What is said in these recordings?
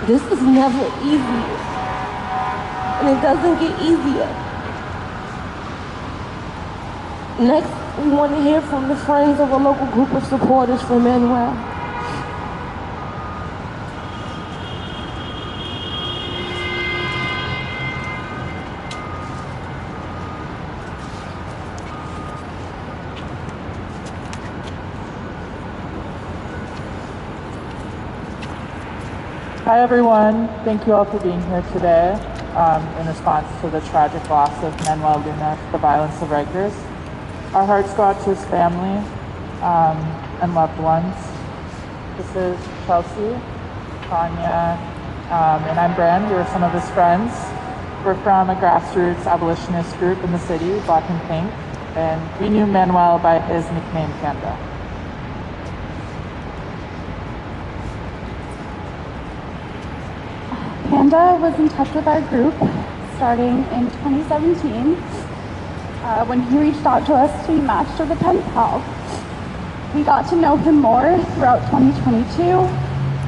This is never easy, and it doesn't get easier. Next, we want to hear from the friends of a local group of supporters for Manuel. Hi everyone, thank you all for being here today in response to the tragic loss of Manuel Luna to the violence of Rikers. Our hearts go out to his family and loved ones. This is Chelsea, Tanya, and I'm Brand. We were some of his friends. We're from a grassroots abolitionist group in the city, Black and Pink, and we knew Manuel by his nickname Panda. Panda was in touch with our group starting in 2017 when he reached out to us to be matched with a pen pal. We got to know him more throughout 2022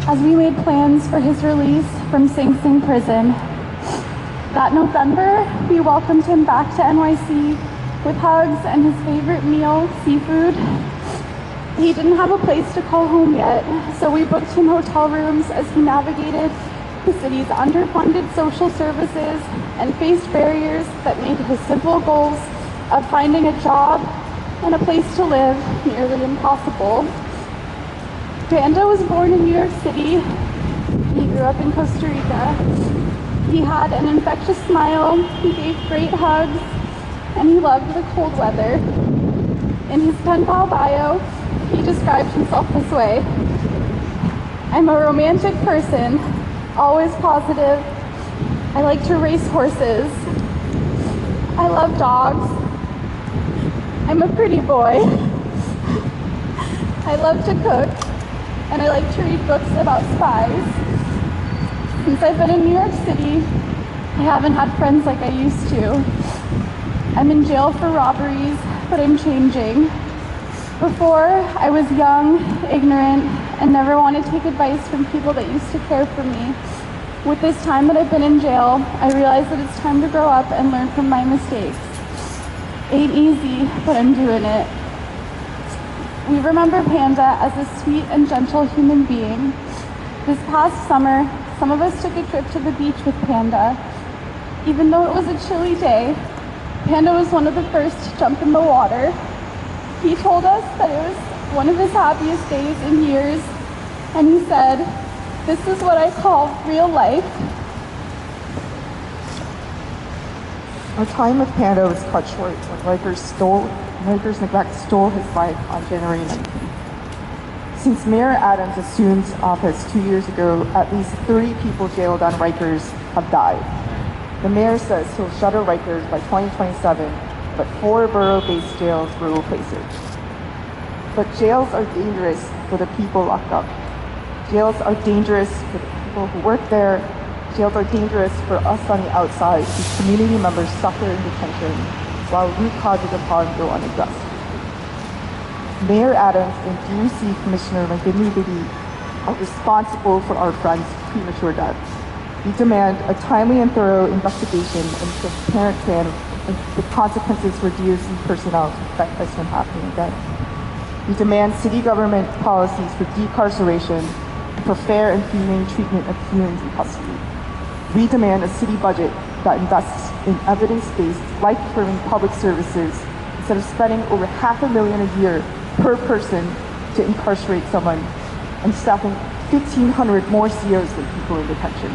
as we made plans for his release from Sing Sing prison. That November, we welcomed him back to NYC with hugs and his favorite meal, seafood. He didn't have a place to call home yet, so we booked him hotel rooms as he navigated the city's underfunded social services and faced barriers that made his simple goals of finding a job and a place to live nearly impossible. Panda was born in New York City. He grew up in Costa Rica. He had an infectious smile, he gave great hugs, and he loved the cold weather. In his pen pal bio, he described himself this way: "I'm a romantic person, always positive. I like to race horses. I love dogs. I'm a pretty boy. I love to cook, and I like to read books about spies. Since I've been in New York City, I haven't had friends like I used to. I'm in jail for robberies, but I'm changing. Before, I was young, ignorant, and never wanted to take advice from people that used to care for me. With this time that I've been in jail, I realized that it's time to grow up and learn from my mistakes. Ain't easy, but I'm doing it." We remember Panda as a sweet and gentle human being. This past summer, some of us took a trip to the beach with Panda. Even though it was a chilly day, Panda was one of the first to jump in the water. He told us that it was one of his happiest days in years, and he said, "This is what I call real life." Our time with Panda was cut short when Rikers neglect stole his life on January 19th. Since Mayor Adams assumed office 2 years ago, at least 30 people jailed on Rikers have died. The mayor says he'll shutter Rikers by 2027, but 4 borough-based jails will replace it. But jails are dangerous for the people locked up. Jails are dangerous for the people who work there. Jails are dangerous for us on the outside whose community members suffer in detention while root causes of harm go unaddressed. Mayor Adams and DUC Commissioner McGinley Biddy are responsible for our friends' premature death. We demand a timely and thorough investigation and transparent plan of the consequences for DOC personnel to prevent this from happening again. We demand city government policies for decarceration and for fair and humane treatment of humans in custody. We demand a city budget that invests in evidence-based, life-affirming public services instead of spending over $500,000 a year per person to incarcerate someone and staffing 1,500 more COs than people in detention.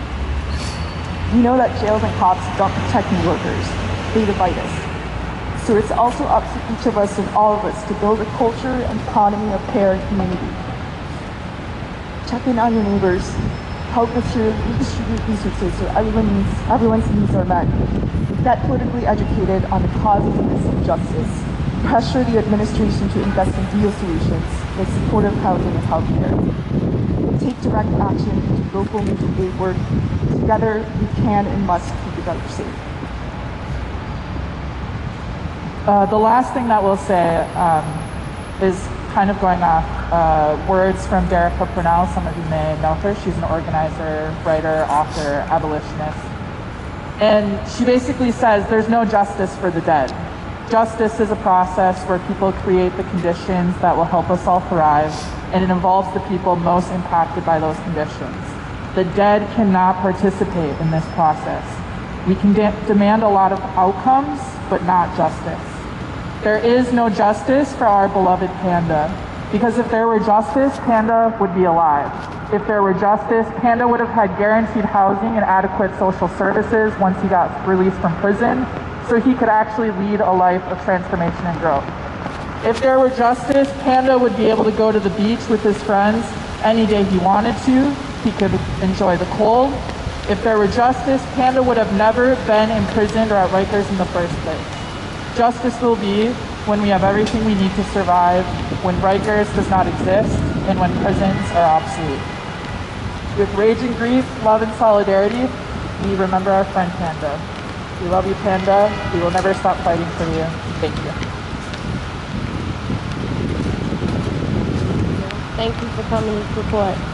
We know that jails and cops don't protect New Yorkers, they divide us. So it's also up to each of us and all of us to build a culture and economy of care and community. Check in on your neighbors, help materially redistribute resources so everyone's needs are met. Get politically educated on the causes of this injustice. Pressure the administration to invest in real solutions like supportive housing and healthcare. Take direct action to local mutual aid work. Together, we can and must keep each other safe. The last thing that we'll say is kind of going off words from Derica Purnell. Some of you may know her. She's an organizer, writer, author, abolitionist. And she basically says there's no justice for the dead. Justice is a process where people create the conditions that will help us all thrive, and it involves the people most impacted by those conditions. The dead cannot participate in this process. We can demand a lot of outcomes, but not justice. There is no justice for our beloved Panda, because if there were justice, Panda would be alive. If there were justice, Panda would have had guaranteed housing and adequate social services once he got released from prison, so he could actually lead a life of transformation and growth. If there were justice, Panda would be able to go to the beach with his friends any day he wanted to. He could enjoy the cold. If there were justice, Panda would have never been imprisoned or at Rikers in the first place. Justice will be when we have everything we need to survive, when Rikers does not exist, and when prisons are obsolete. With rage and grief, love and solidarity, we remember our friend Panda. We love you, Panda. We will never stop fighting for you. Thank you. Thank you for coming to support.